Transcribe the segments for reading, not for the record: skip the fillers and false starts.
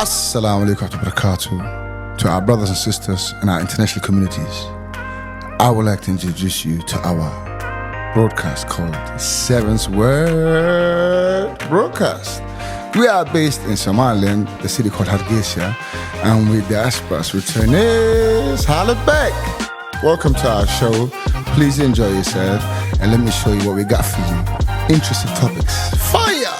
Assalamu alaikum wa barakatuh to our brothers and sisters in our international communities. I would like to introduce you to our broadcast called Seventh Word Broadcast. We are based in Somaliland, the city called Hargeisa, and with diaspora's returnees, holla back. Welcome to our show. Please enjoy yourself, and let me show you what we got for you. Interesting topics. Fire!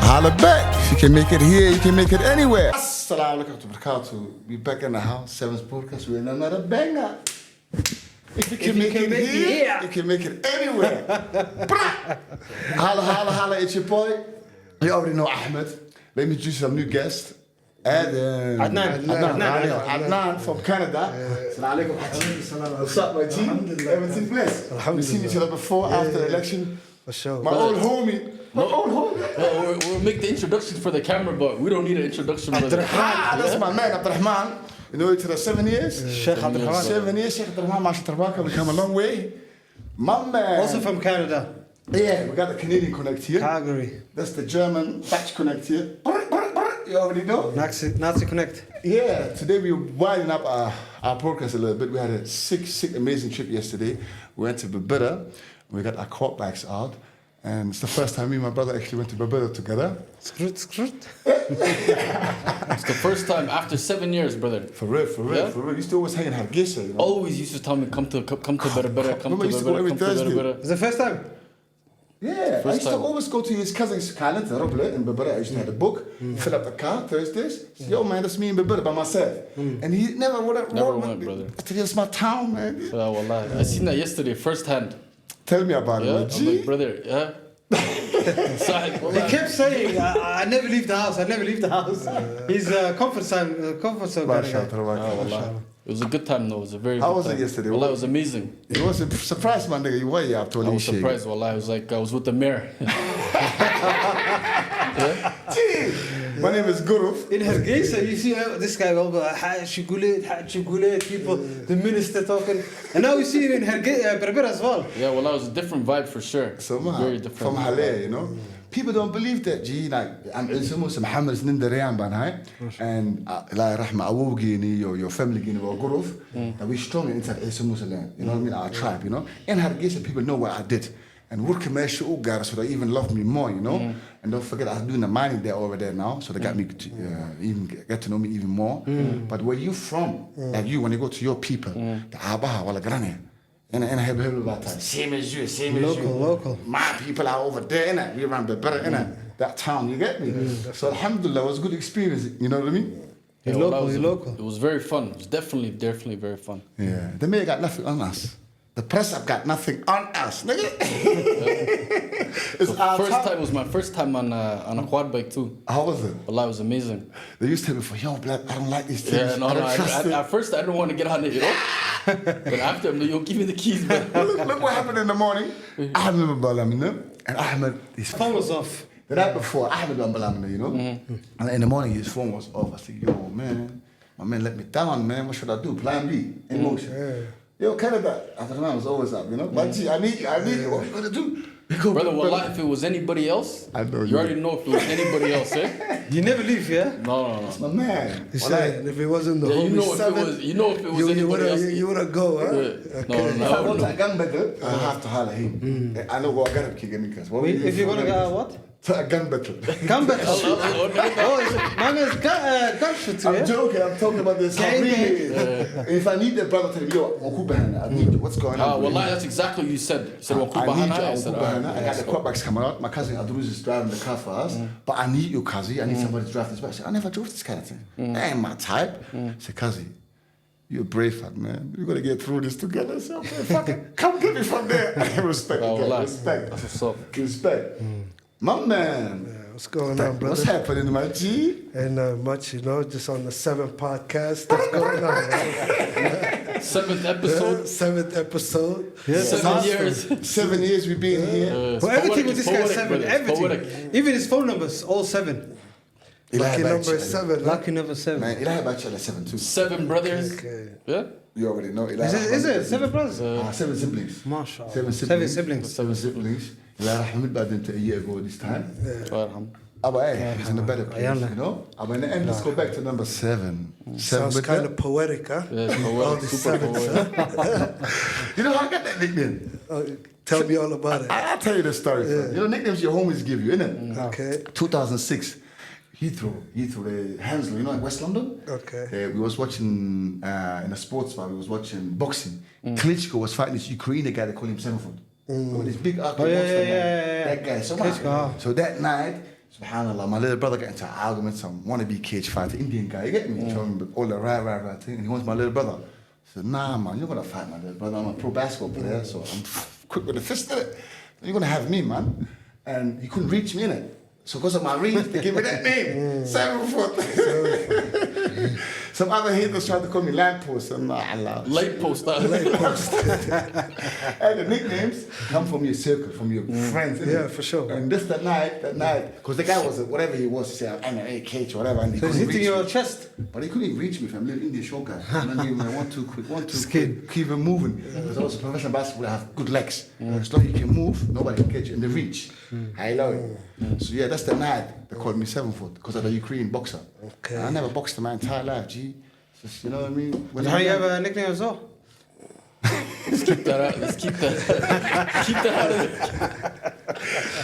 Holla back. If you can make it here, you can make it anywhere. Assalamu alaikum wa barakatuh. We back in the house, Seventh Broadcast. We're in another banger. If you can make it here, you can make it anywhere. Holla, it's your boy. You already know Ahmed. Let me introduce some new guest. Adnan from Canada. Assalamu alaikum. What's up, my G? Everything blessed. We've seen each other before, after the election. For sure. My old homie. We'll make the introduction for the camera, but we don't need an introduction. That's my man, Abdirahman. You know each other 7 years? Sheikh Abdirahman. 7 years, Sheikh Abdirahman, MashaAllah, we come a long way. My man. Also from Canada. Yeah, we got the Canadian connect here. Calgary. That's the German Dutch connect here. You already know. Nazi connect. Yeah, today we're winding up our podcast a little bit. We had a sick, amazing trip yesterday. We went to Berbera. We got our quad bikes out. And it's the first time me and my brother actually went to Berbera together. Scroot. It's the first time after 7 years, brother. For real. You used to always hang in Hargeisa, you know? Always used to tell me, come to Berbera, come to Thursday. Berbera. It's the first time? Yeah, I used to always go to his cousin's Khaled, Roble, in Berbera. I used to have a book, fill up the car Thursdays. Say, yo, man, that's me in Berbera by myself. And he never went, brother. I tell you, it's my town, man. Wallah. I seen that yesterday, firsthand. Tell me about it, man. I'm like, brother, yeah. He kept saying, I never leave the house. He's a comfort zone. Mashallah. It was a good time though. It was a very How good was time. it yesterday? Wallah, it was amazing. It was a surprise, man, nigga. You were here after all I was this shit. surprised, wallah. I was like, I was with the mayor. My name is Guru. In Hargeisa, you see this guy, Guuleed, people, the minister talking. And now we see him in Berbera as well. Yeah, well, that was a different vibe for sure. So, very different. From Haleh, you know? People don't believe that, G. Like, I'm Muhammad is Nindarian Banhai. And La Rahma Awogini, your family, or Guruf. And we're strong inside Somaliland. You know what I mean? Our tribe, you know? In Hargeisa, people know what I did. And work commercial guys, so they even love me more, you know. And don't forget, I'm doing the mining there over there now, so they got me even get to know me even more. But where you from? Like you, when you go to your people, the Abaha wala Grane, and I have about that. Same as you, Local. My people are over there, innit? We around the better, that town. You get me? So Alhamdulillah, it was a good experience. You know what I mean? He's local. It was very fun. It was definitely very fun. Yeah, the mayor got nothing on us. The press have got nothing on us, nigga. It was my first time on a quad bike too. How was it? Wallah, it was amazing. They used to tell me, for yo, blood, I don't like these things. Yeah, at first I didn't want to get on it, you know. But after I'm like, yo, give me the keys, man. Look what happened in the morning. Ahmed Balamina and Ahmed, his phone was off. The night before, Ahmed Balamina, you know. And in the morning, his phone was off. I said, yo, man, my man let me down, man. What should I do? Plan B, in motion. Yo, Canada, Abdirahman was always up, you know? But gee, I need you. What are you gonna do? Brother, wallah, if it was anybody else, I know you already know if it was anybody else, eh? You never leave, yeah? No. That's my man. He said, if it wasn't the Yeah, homie you know if it was anybody else. You wouldn't go, huh? Yeah. If I want a gun battle, I have to holler him. I know what I got to kick in because. If you're gonna go what? A gun battle. Gun battle. Man is gun shooting, I'm yeah? joking, I'm talking about this. If I need the brother to tell me, yo, Wakubahana, I need you. What's going on? Wallah, that's exactly what you said. You said, I need you, Wakubahana. I got the quarterbacks coming out. My cousin Adruz is driving the car for us. But I need you, Kazi. I need somebody to drive this bike. I said, I never drove this kind of thing. That ain't my type. I said, Kazi, you're a brave man. We're going to get through this together. So, come get me from there. Respect. Respect. That's what's up. Respect. My man. What's going on, brother? What's happening, my G? And much, you know, just on the 7th podcast. What's going on, right? 7th episode. 7th episode. Yeah, 7 years. 7 years we've been here. Well, everything with this guy is 7. Brother. Everything. Even his phone number's all 7. Lucky number 7. Lucky number 7. Man, Ilahi Bachelor 7 too. 7 brothers. Okay. Yeah? You already know. Is it 7 brothers? 7 siblings. MashaAllah. 7 siblings. 7 siblings. Ilahi Rahmud بعد a year ago this time. but hey, he's in a better place, Ayala. you know? In the end, let's go back to number 7. Sounds with kind that. of poetic, huh? Yeah, All these super sevens, poetic. You know how I got that nickname? Tell me all about it. I'll tell you the story. Yeah. You know, nicknames your homies give you, innit? Okay. 2006, Heathrow, Hounslow, you know, in West London. Okay. We was watching in a sports bar. We was watching boxing. Klitschko was fighting this Ukrainian guy. They call him 7 foot. With this big ugly that guy. So that night, subhanallah, my little brother got into an argument. Some wannabe cage fighter, Indian guy. You get me? Showing all the rah thing, and he wants my little brother. I said, nah, man, you're gonna fight my little brother. I'm a pro basketball player, so I'm quick with the fist in it. You're gonna have me, man. And he couldn't reach me in it. So because of my reach, they gave me that name, 7 foot. Some other haters tried to call me lamppost. I'm not allowed. Light post. And the nicknames come from your circle, from your friends. Yeah, for sure. And that night, because the guy was whatever he was, he said, I'm an AK or whatever. And he So he's couldn't hitting reach your me. chest. But he couldn't even reach me from little Indian short guy. And then he went 1, 2 quick, 1, 2 quick, keep him moving. Because also professional basketball have good legs. As long as you can move, nobody can catch you in the reach. I love it. So yeah, that's the night they called me 7 foot because of the Ukrainian boxer. Okay. I never boxed in my entire life, G. Just, you know what I mean? When How you have a nickname as well? Let's keep that out. Let's keep that. Keep that out of it.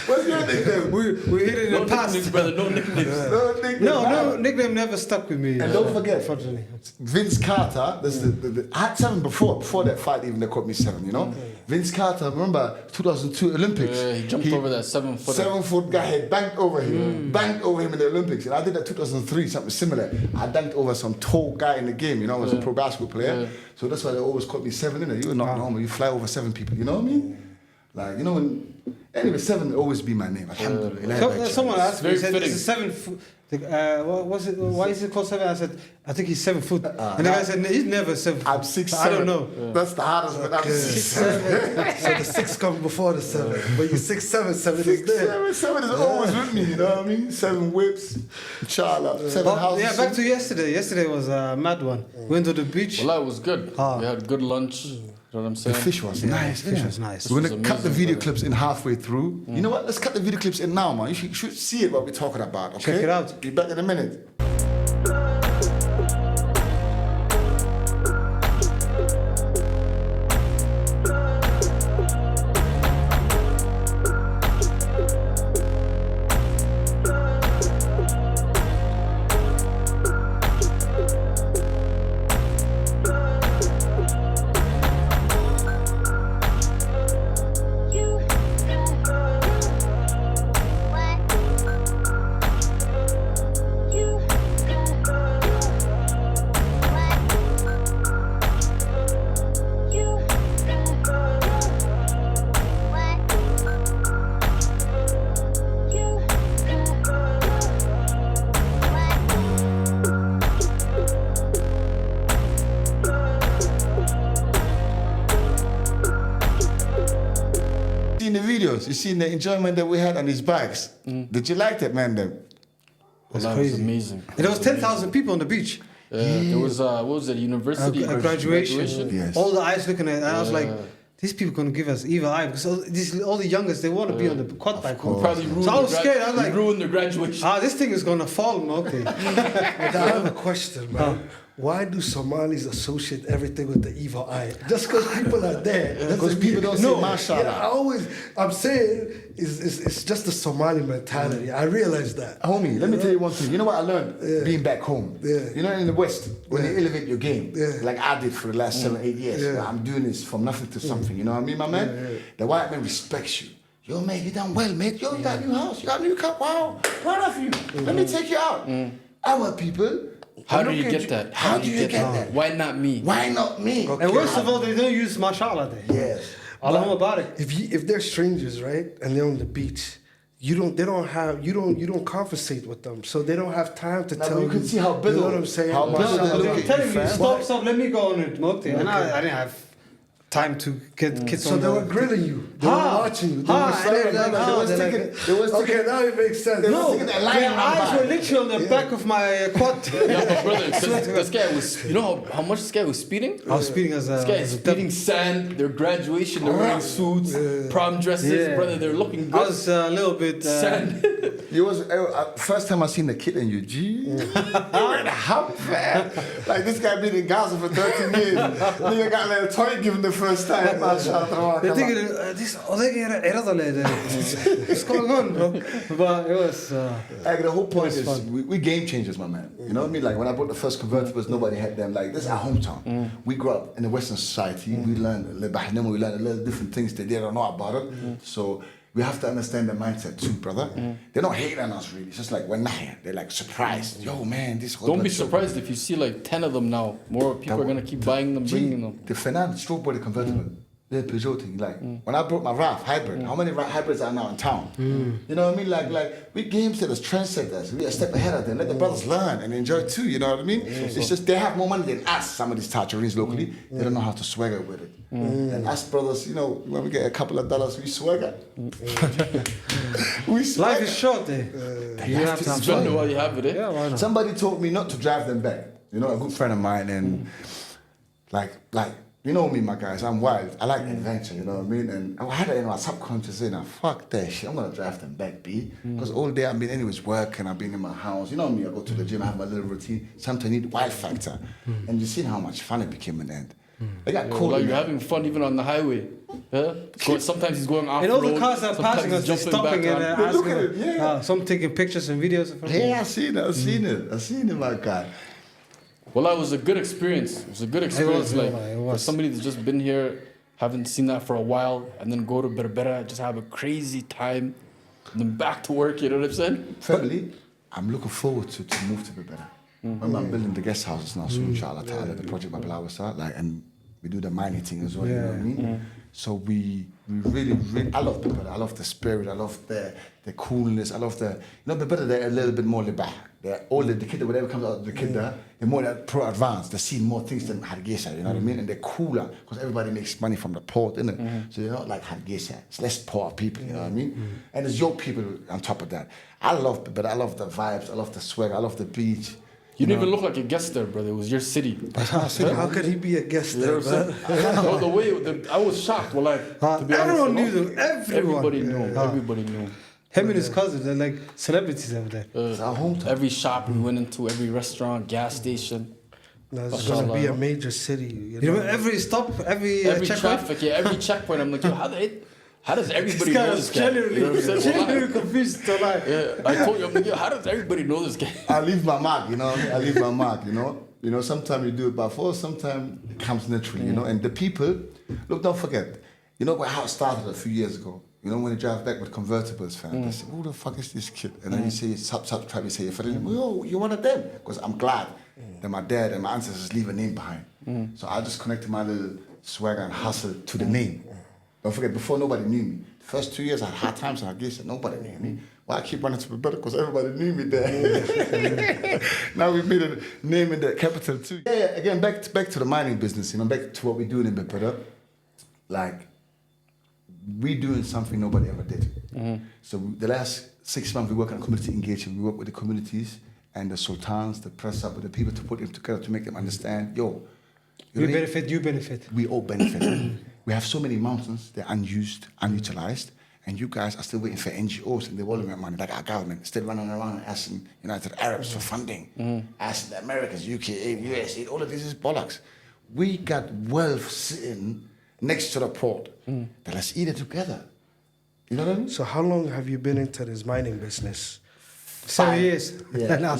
What's your nickname? We hit it in No the past. nicknames, brother. No nicknames. No nickname. No, nickname never stuck with me. And don't forget, Unfortunately. Vince Carter, that's I had 7 before that fight, even they called me 7, you know? Vince Carter, remember 2002 Olympics? Yeah, he jumped over that 7 foot. 7 foot guy had banked over him in the Olympics. And I did that 2003, something similar. I dunked over some tall guy in the game, you know, I was a pro basketball player. Yeah. So that's why they always called me 7, innit? You're not normal, you fly over 7 people, you know what I mean? Like, you know, anyway, 7 will always be my name, alhamdulillah. Someone asked me, Very said, fitting. it's a 7 foot. What was it? Why is it called 7? I said, I think he's 7 foot. And the guy said, he's never 7 foot. I'm 6'7". I don't know. That's the hardest, but I'm 6'7". So the 6 comes before the 7. But you 6'7", 7 is there. 7 is always with me, you know what I mean? 7 whips, inshallah. 7 houses. Yeah, back to yesterday. Yesterday was a mad one. Went to the beach. Well, that was good. We had good lunch. You know what I'm The saying? fish was nice. Fish was nice. We're was gonna cut the amazing, video brother. clips in halfway through. You know what? Let's cut the video clips in now, man. You should see it what we're talking about. Okay? Check it out. Be back in a minute. In the videos, you seen the enjoyment that we had on these bikes. Did you like that, man? Well, that was amazing. And there was 10,000 people on the beach. There was what was it? University A graduation. Yes. All the eyes looking at it. And I was like, these people gonna give us evil eye because all the youngest, they want to be on the quad bike. Probably ruined. So I was scared. I was like, ruined the graduation. this thing is gonna fall, okay. But I have a question, man. Why do Somalis associate everything with the evil eye? Just because people are there. Because people don't say mashallah. Yeah, I'm saying it's just the Somali mentality. I realize that. Homie, let me tell you one thing. You know what I learned being back home? Yeah. You know, in the West, when you elevate your game, Yeah. like I did for the last 7, 8 years, Yeah. I'm doing this from nothing to something. You know what I mean, my man? Yeah. The white man respects you. Yo, mate, you done well, mate. Yo, you got a new house. You got a new car. Wow, proud of you. Let me take you out. Our people. How do you get that? How do you get that? Why not me? Why not me? And worst of all, they don't use mashallah there. Yes. Allahumma barik. If they're strangers, right, and they're on the beach, you don't conversate with them, so they don't have time to tell you can see how You know what I'm saying? how much No, they they look were at telling you, me, fam. stop, let me go on it, Mokti. And I didn't have time to get kids So on they the... were grilling you. They were watching you. They were Okay, now it makes sense. They No, was thinking their eyes were literally on the back of my quad. Yeah, but brother, this guy was, you know how much this guy was speeding? I was speeding as a... This guy is speeding sand, their graduation, they're wearing suits, prom dresses, brother, they're looking good. I was a little bit... Sand. You was first time I seen the kid in you, G. You were in a hump, man. Like this guy been in Gaza for 13 years. Nigga got a little toy given the first time. They're thinking, this what's going on, bro? But it was... Like the whole point is, fun. we game changers, my man. You know what I mean? Like when I bought the first convertibles, nobody had them. Like this is our hometown. We grew up in the Western society. We learned a little different things that they don't know about it. So we have to understand the mindset too, brother. They're not hating on us really. It's just like we're not here. They're like surprised. Yo, man, this. Don't be surprised if you see like 10 of them now. More people are gonna keep buying them, bringing them. The Fernand strawberry convertible. The Peugeot thing, like when I brought my RAV hybrid, how many hybrids are now in town? You know what I mean? Like we game setters, trendsetters, we are a step ahead of them. Let the brothers learn and enjoy too. You know what I mean? It's just they have more money than us. Some of these Tartarines locally, they don't know how to swagger with it. And us brothers, you know, when we get a couple of dollars, we swagger. We swagger. Life is short, eh? You have to have Spend fun. while you have it, eh? Yeah, why not? Somebody told me not to drive them back. You know, a good friend of mine, and like. You know me, my guys, I'm wild. I like adventure, you know what I mean? And I had it in my subconscious, fuck that shit, I'm gonna drive them back, B. Because all day I've been anyways working, I've been in my house. You know me, I go to the gym, I have my little routine. Sometimes I need wild factor. And you seen how much fun it became in the end. They got cool. Like you're having fun even on the highway. Yeah? Sometimes he's going off And all road, the cars are sometimes passing he's us, they're jumping stopping back and on. Look at it, yeah. some taking pictures and videos of Yeah, I seen it, my guy. Well, that was a good experience. It was a good experience. It For was. somebody that's just been here, haven't seen that for a while, and then go to Berbera, just have a crazy time, and then back to work, you know what I'm saying? Thirdly, I'm looking forward to move to be better. Remember, I'm building the guest houses now, so inshallah ta'ala, the project by Blawasa, and we do the mining thing as well, you know what I mean? So we really, I love the better. I love the spirit. I love the coolness. I love the, the better, they're a little bit more libah. They're older, the kid, whatever comes out of the kid, they're more pro-advanced. They're seeing more things than Hargeisa, you know what I mean? And they're cooler, because everybody makes money from the port, innit? So they're not like Hargeisa. It's less poor people, you know what I mean? And there's your people on top of that. I love the better. I love the vibes. I love the swag. I love the beach. You didn't even look like a guest there, brother. It was your city. How could he be a guest there, man? I was shocked. Well, like, to be everyone honest, knew them. Everybody knew. Everybody knew. Him and his cousins, they're like celebrities over there. It's our hometown. Every shop we went into, every restaurant, gas station. No, it's going to be a major city. You know, every stop, every checkpoint. traffic, every checkpoint. I'm like, yo, how does everybody This guy know was this guy? You know what I'm saying? genuinely confused to lie. Yeah, I told you, I'm like, yo, how does everybody know this guy? I leave my mark, you know what I mean? I leave my mark, you know? You know, sometimes you do it by force, sometimes it comes naturally, you know? And the people, look, don't forget, you know how it started a few years ago? You know, when you drive back with convertibles, fam, they say, who the fuck is this kid? And then you say, try to say, yo, you're one of them. Because I'm glad that my dad and my ancestors leave a name behind. So I just connected my little swagger and hustle to the name. Don't forget, before nobody knew me. The first 2 years I had hard times and I guess nobody knew me. Well, I keep running to be better because everybody knew me there. Now we've made a name in the capital too. Yeah, again, back to the mining business, you know, back to what we're doing in Berbera. Like, we doing something nobody ever did. So the last 6 months we work on community engagement. We work with the communities and the sultans, the press up with the people to put them together to make them understand, yo, We benefit, you benefit. we all benefit. We have so many mountains, they're unused, unutilized, and you guys are still waiting for NGOs and development money, like our government, still running around asking United Arabs for funding, asking the Americans, UK aid, US aid, all of this is bollocks. We got wealth sitting next to the port. Then let's eat it together. You know what I mean? So how long have you been into this mining business? 7 years. Yeah. No. I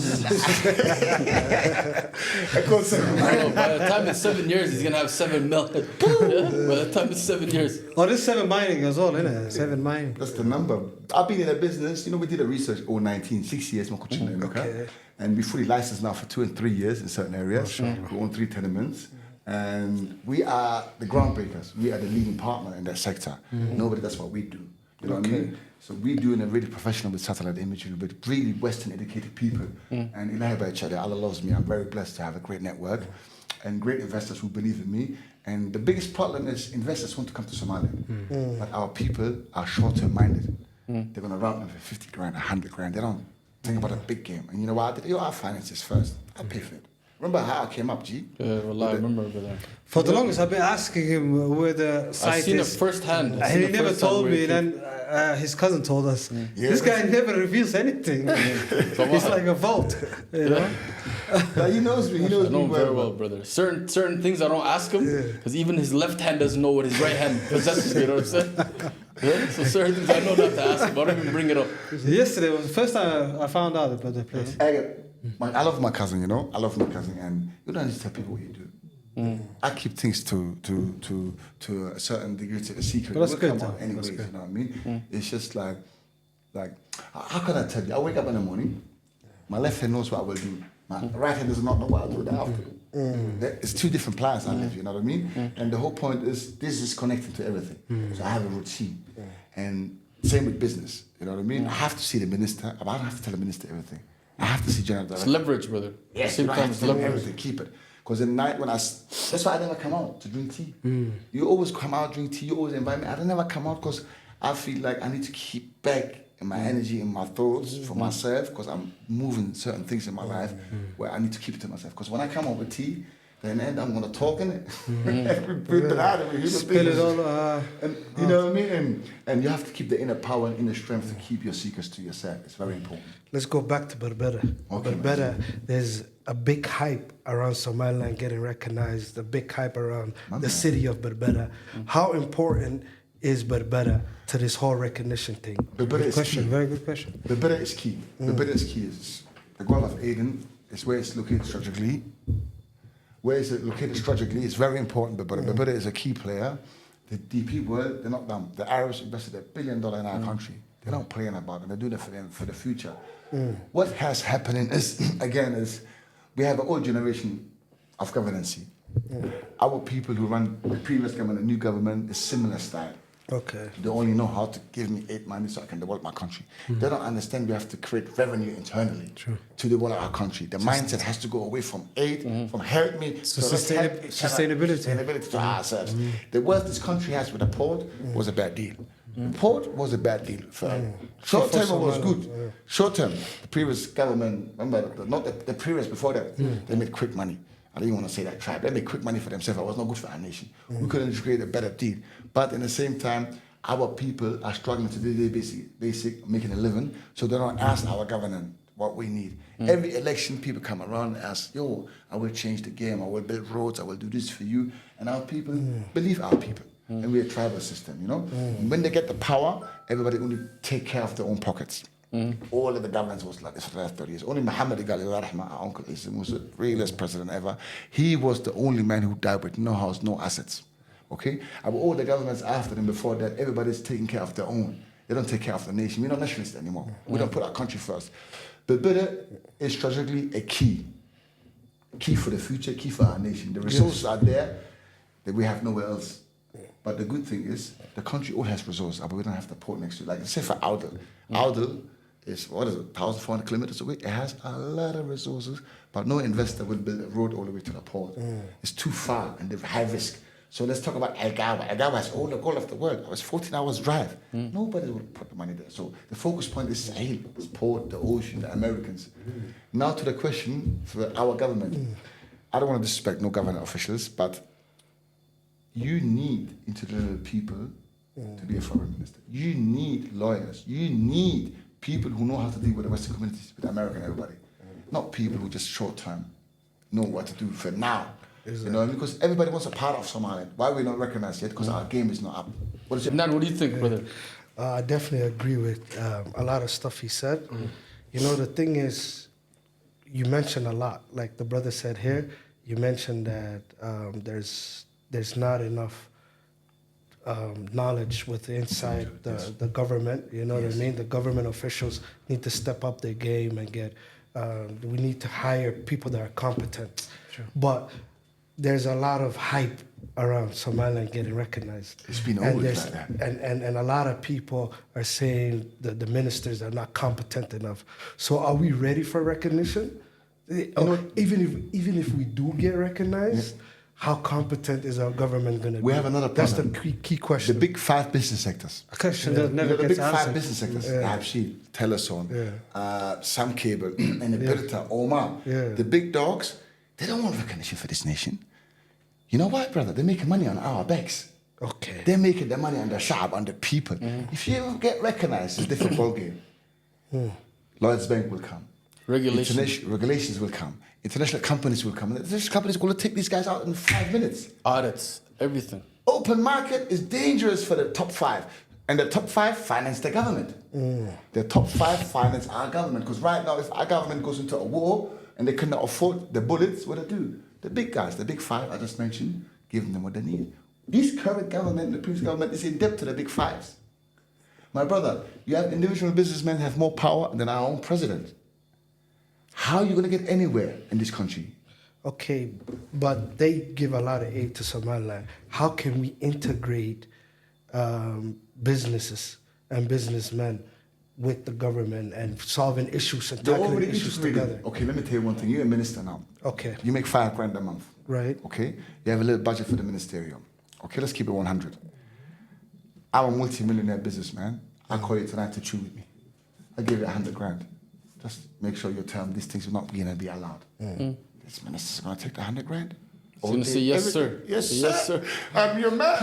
call it By the time it's 7 years, he's going to have 7 mil. Yeah? By the time it's 7 years. Oh, this 7 mining as well, isn't it? 7 mining. That's the number. I've been in a business, you know, we did a research 6 years, okay. And we fully licensed now for 2 and 3 years in certain areas. We own 3 tenements. And we are the groundbreakers. We are the leading partner in that sector. Nobody does what we do. You know what I mean? So we're doing a really professional with satellite imagery, with really Western educated people. And Allah loves me. I'm very blessed to have a great network and great investors who believe in me. And the biggest problem is investors want to come to Somaliland, but our people are short-term minded. They're gonna rob them for 50 grand, 100 grand. They don't think about a big game. And you know what? I'll finance this first. I'll pay for it. Remember how I came up, G? Well, I remember that. For the longest, I've been asking him where the site I've seen is. it firsthand. And he never told me. Then his cousin told us. This guy never reveals anything. He's like a vault, you know. He knows me. He knows I know me him very well, brother. Certain things I don't ask him because even his left hand doesn't know what his right hand possesses. You know what I'm saying? Yeah? So certain things I know not to ask him. I don't even bring it up. Yesterday was the first time I found out about the place. I love my cousin, you know. I love my cousin, and you don't need to tell people what you do. I keep things to a certain degree to a secret. But that's It will good, come out though. anyways, That's good. you know what I mean? It's just like, how can I tell you? I wake up in the morning, my left hand knows what I will do. My right hand does not know what I'll do after. It's two different plans I live, you know what I mean? And the whole point is, this is connected to everything. So I have a routine. And same with business, you know what I mean? I have to see the minister, but I don't have to tell the minister everything. I have to see general director. It's leverage, brother. Yes, Same you don't time have it's to tell leverage. everything, keep it. Because at night that's why I never come out to drink tea. You always come out, drink tea, you always invite me. I don't never come out because I feel like I need to keep back in my energy and my thoughts for myself, because I'm moving certain things in my life where I need to keep it to myself. Because when I come out with tea, then I'm gonna talk in it. Spill it all. And you know what I mean? And you have to keep the inner power and inner strength to keep your secrets to yourself. It's very important. Let's go back to Berbera. Okay, Berbera, there's a big hype around Somaliland getting recognized, a big hype around the city of Berbera. How important is Berbera to this whole recognition thing? Berbera is Question, key. very good question. Berbera is key. Berbera is key. It's the Gulf of Aden is where it's located strategically. Where is it located strategically? It's very important. Berbera. Berbera is a key player. The DP world, they're not dumb. The Arabs invested $1 billion in our country. They're not playing about it. They're doing it for them for the future. What has happening is, again, is we have an old generation of governance. Our people who run the previous government, the new government, is similar style. Okay. They only know how to give me 8 money so I can develop my country. They don't understand we have to create revenue internally to develop our country. The mindset has to go away from aid, from help me, So let's help each other, sustainability. sustainability to ourselves. The wealth this country has with the port was a bad deal. The port was a bad deal. Short term it was good. Short term, the previous government, remember, not the previous before that, they made quick money. I didn't want to say that tribe. They made quick money for themselves. It was not good for our nation. We couldn't create a better deal. But in the same time, our people are struggling to do their basic making a living. So they don't ask our government what we need. Every election, people come around and ask, yo, I will change the game. I will build roads. I will do this for you. And our people believe our people. And we're a tribal system, you know? When they get the power, everybody only take care of their own pockets. All of the governance was like this for the last 30 years. Only Muhammad Guuleed and Ahmed, our uncle, was the realest president ever. He was the only man who died with no house, no assets. Okay? And all the governments after them before that, everybody's taking care of their own. They don't take care of the nation. We're not nationalists anymore. We don't put our country first. But Berbera is strategically a key. Key for the future, key for our nation. The resources are there that we have nowhere else. But the good thing is, the country all has resources, but we don't have the port next to it. Like, say for Audel. Audel is, 1,400 kilometers away. It has a lot of resources, but no investor will build a road all the way to the port. It's too far and they're high risk. So let's talk about El Gawa. El Gawa has all the gold of the world. It was 14 hours drive. Nobody will put the money there. So the focus point is Sahel, it's port, the ocean, the Americans. Now to the question for our government. I don't want to disrespect no government officials, but you need intellectual people to be a foreign minister. You need lawyers. You need people who know how to deal with the Western communities, with America and everybody. Not people who just short term know what to do for now. You know, because everybody wants a part of Somaliland. Why are we not recognized yet? Because our game is not up. What is it? Nan, what do you think, brother? I definitely agree with a lot of stuff he said. You know, the thing is, you mentioned a lot. Like the brother said here, you mentioned that there's not enough knowledge with inside the government. You know what I mean? The government officials need to step up their game and get. We need to hire people that are competent. But there's a lot of hype around Somaliland getting recognized. It's been and always like that. And a lot of people are saying that the ministers are not competent enough. So are we ready for recognition? Even if we do get recognized, how competent is our government going to be? We have another That's the problem. key question. The big 5 business sectors. A question You that never know, the gets big 5 answered. business sectors. Abshi, Teleson, Sam Cable, and Birta, Omar. Yeah. The big dogs, they don't want recognition for this nation. You know why, brother? They're making money on our backs. Okay. They're making their money on the shop, on the people. If you ever get recognized, it's a different ballgame. Lloyds Bank will come. Regulations will come. International companies will come. International companies are going to take these guys out in 5 minutes. Audits, everything. Open market is dangerous for the top 5. And the top 5 finance the government. The top 5 finance our government. Because right now, if our government goes into a war and they cannot afford the bullets, what do they do? The big guys, the big 5 I just mentioned, give them what they need. This current government, the previous government, is in debt to the big 5s. My brother, you have individual businessmen have more power than our own president. How are you going to get anywhere in this country? Okay, but they give a lot of aid to Somaliland. How can we integrate businesses and businessmen with the government and solving issues and They're tackling already issues integrated. together? Okay, let me tell you one thing. You're a minister now. Okay. You make $5,000 a month. Right. Okay? You have a little budget for the ministerium. Okay, let's keep it 100. I'm a multi-millionaire businessman. I call you tonight to chew with me. I give you $100,000. Just make sure you tell them these things are not going to be allowed. This minister's going to take the $100,000. He's going to say, yes, sir. Yes, Yes, sir. sir. I'm your man.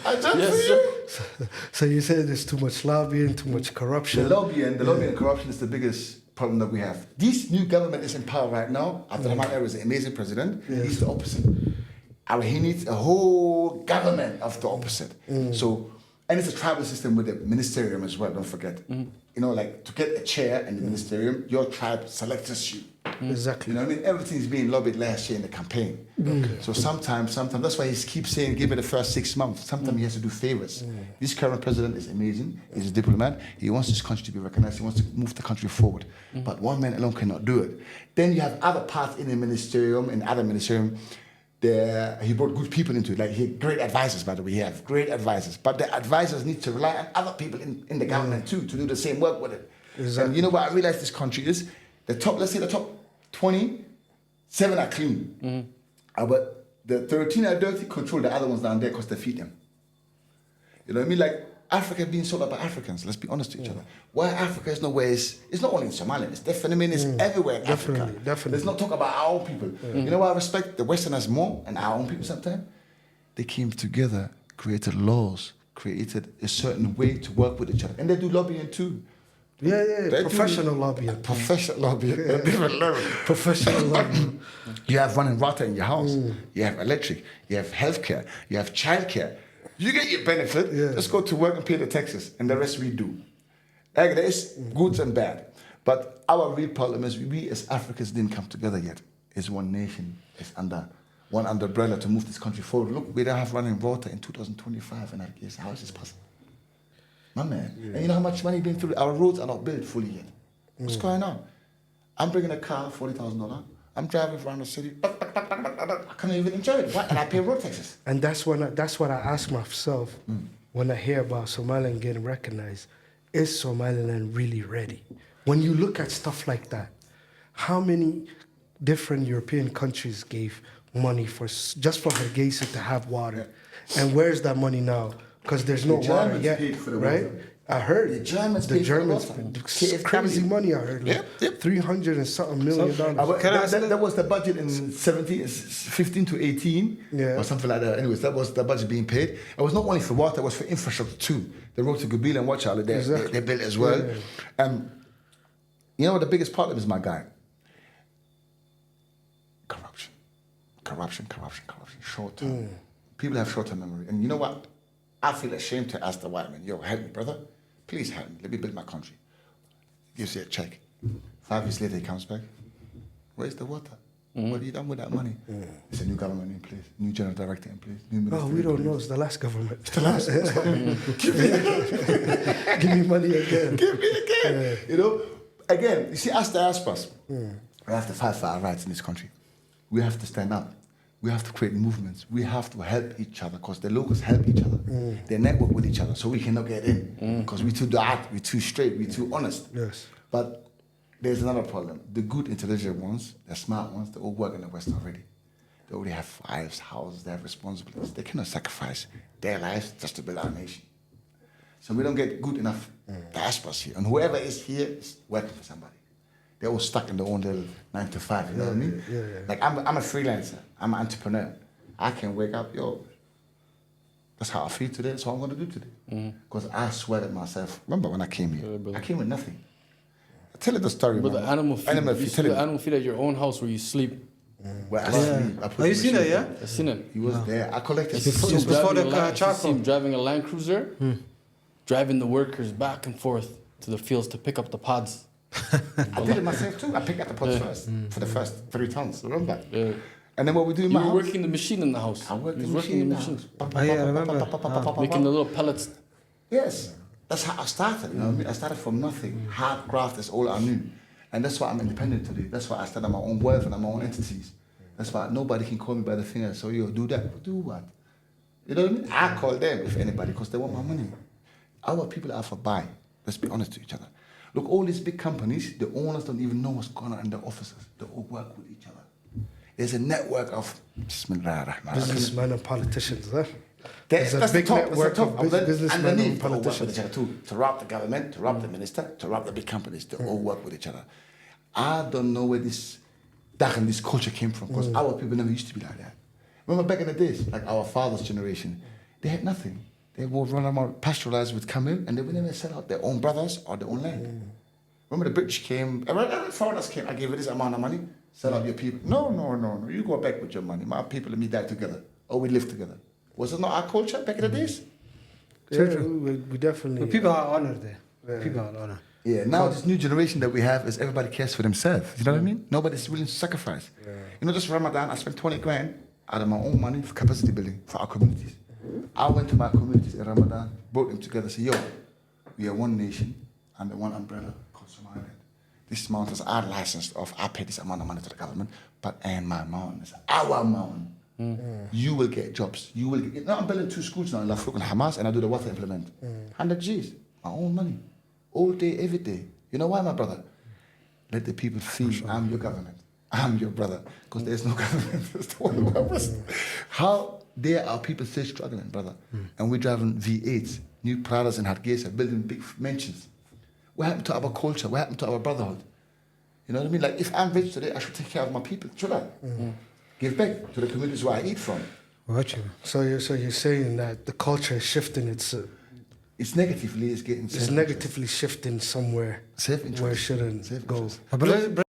I done Yes, for sir. you. So you said there's too much lobbying, too much corruption. The lobby and corruption is the biggest problem that we have. This new government is in power right now. Abdirahman is an amazing president. He's the opposite. He needs a whole government of the opposite. So, and it's a tribal system with the ministerium as well, don't forget. You know, like to get a chair in the ministerium, your tribe selects you. Exactly. You know what I mean? Everything's being lobbied last year in the campaign. So sometimes, that's why he keeps saying, give it the first 6 months. Sometimes he has to do favors. This current president is amazing. He's a diplomat. He wants this country to be recognized. He wants to move the country forward. But one man alone cannot do it. Then you have other parts in the ministerium, in other ministerium, he brought good people into it. Like he had great advisors, by the way. He have great advisors. But the advisors need to rely on other people in the government too to do the same work with it. Exactly. And you know what I realized this country is? Let's say the top 20, 7 are clean. But the 13 are dirty, control the other ones down there because they feed them. You know what I mean? Like Africa being sold out by Africans. Let's be honest to each other. Why Africa is nowhere it's not only in Somaliland, it's definitely everywhere in Africa. Definitely. Let's not talk about our own people. You know why I respect the Westerners more and our own people sometimes? They came together, created laws, created a certain way to work with each other. And they do lobbying too. Yeah. Professional lobbying. Professional lobbying. At a different level. Professional lobbying. You have running water in your house. You have electric. You have healthcare. You have childcare. You get your benefit. Let's go to work and pay the taxes. And the rest we do. Like there is good and bad. But our real problem is we as Africans didn't come together yet. It's one nation. It's under one umbrella to move this country forward. Look, we don't have running water in 2025. And I guess how is this possible? My man. And you know how much money being through? Our roads are not built fully yet. What's going on? I'm bringing a car, $40,000. I'm driving around the city. I can't even enjoy it. Why? And I pay road taxes. And that's what I ask myself when I hear about Somaliland getting recognized. Is Somaliland really ready? When you look at stuff like that, how many different European countries gave money just for Hargeisa to have water? And where's that money now? Because there's no water yet, right? I heard the Germans it's crazy money. I heard like 300 and something $million. That was the budget in 15 to 18 or something like that. Anyways, that was the budget being paid. It was not only for water; it was for infrastructure too. The road to Guuleed and Ahmed, they built as well. You know what the biggest problem is, my guy? Corruption. Short term. People have short term memory, and you know what? I feel ashamed to ask the white man, yo, help me, brother. Please help me. Let me build my country. Gives you a check. 5 years later, he comes back. Where's the water? What have you done with that money? It's a new government in place, new general director in place, new minister. Oh, we don't know. It's the last government. It's the last. Give me money again. Give me again. You know, again, you see, us diasporas, we have to fight for our rights in this country. We have to stand up. We have to create movements. We have to help each other because the locals help each other. They network with each other so we cannot get in because we're too direct, we're too straight, we're too honest. Yes. But there's another problem. The good, intelligent ones, the smart ones, they all work in the West already. They already have wives, houses, they have responsibilities. They cannot sacrifice their lives just to build our nation. So we don't get good enough diasporas here. And whoever is here is working for somebody. They're all stuck in their own little 9 to 5, you know what I mean? Yeah. Like I'm a freelancer, I'm an entrepreneur. I can wake up, that's how I feel today, that's what I'm gonna do today. Because I sweated myself. Remember when I came here? I came with nothing. I tell you the story, But man. the animal feed, you see tell the it. animal feed at your own house where you sleep. Where I sleep, I put Have you the seen machine it, yeah? there. I've seen it. He was there. I collected Before- You see him before driving the a Land- you see charcoal. him driving a Land Cruiser, driving the workers back and forth to the fields to pick up the pods. I did it myself too. I picked up the pots first for the first 3 tons. Remember? Yeah. And then what we do in You my were house? working the machine in the house. I worked You the was working machine. the in the machine. house. Oh, yeah, I remember. Making the little pellets. Yes, that's how I started. You know what I mean? I started from nothing. Hard graft is all I knew, and that's why I'm independent today. That's why I started my own wealth and my own entities. That's why nobody can call me by the finger. So you do that, do what? You know what I mean? I call them if anybody, because they want my money. Our people are for buy. Let's be honest to each other. Look, all these big companies, the owners don't even know what's going on in their offices. They all work with each other. There's a network of Businessmen and politicians, huh? That's There's a the big top. That's the network top. of businessmen and Underneath, they all work with politicians. each other too. To rob the government, to rob the minister, to rob the big companies. They all work with each other. I don't know where this this culture came from, because our people never used to be like that. Remember back in the days, like our father's generation, they had nothing. They would run around, pastoralize would come in, and they would never sell out their own brothers or their own land. Remember the British came, foreigners came, I gave you this amount of money, sell out your people. No. You go back with your money. My people and me die together, or we live together. Was it not our culture back in the days? Yeah, we definitely. But people are honored there. People are honored. Yeah, now this new generation that we have is everybody cares for themselves. You know what I mean? Nobody's willing to sacrifice. Yeah. You know, just Ramadan, I spent 20 grand out of my own money for capacity building for our communities. I went to my communities in Ramadan, brought them together, said, we are one nation under one umbrella called Somaliland. This mountain is our license of, I pay this amount of money to the government, but and my mountain is our mountain. You will get jobs. You will get, I'm building 2 schools now in Lafrouk and Hamas, and I do the water implement. 100 G's, my own money. All day, every day. You know why, my brother? Let the people feel I'm your government. I'm your brother. Because there's no government. There's the one purpose. How dare our people still struggling, brother? And we're driving V8s, new Pradas and Hargeisa, building big mansions. What happened to our culture? What happened to our brotherhood? You know what I mean? Like, if I'm rich today, I should take care of my people. Should I? Give back to the communities where I eat from. Watch you. So you're saying that the culture is shifting. It's negatively, it's getting It's negatively shifting somewhere self-interest. where it shouldn't go. Self-interest. But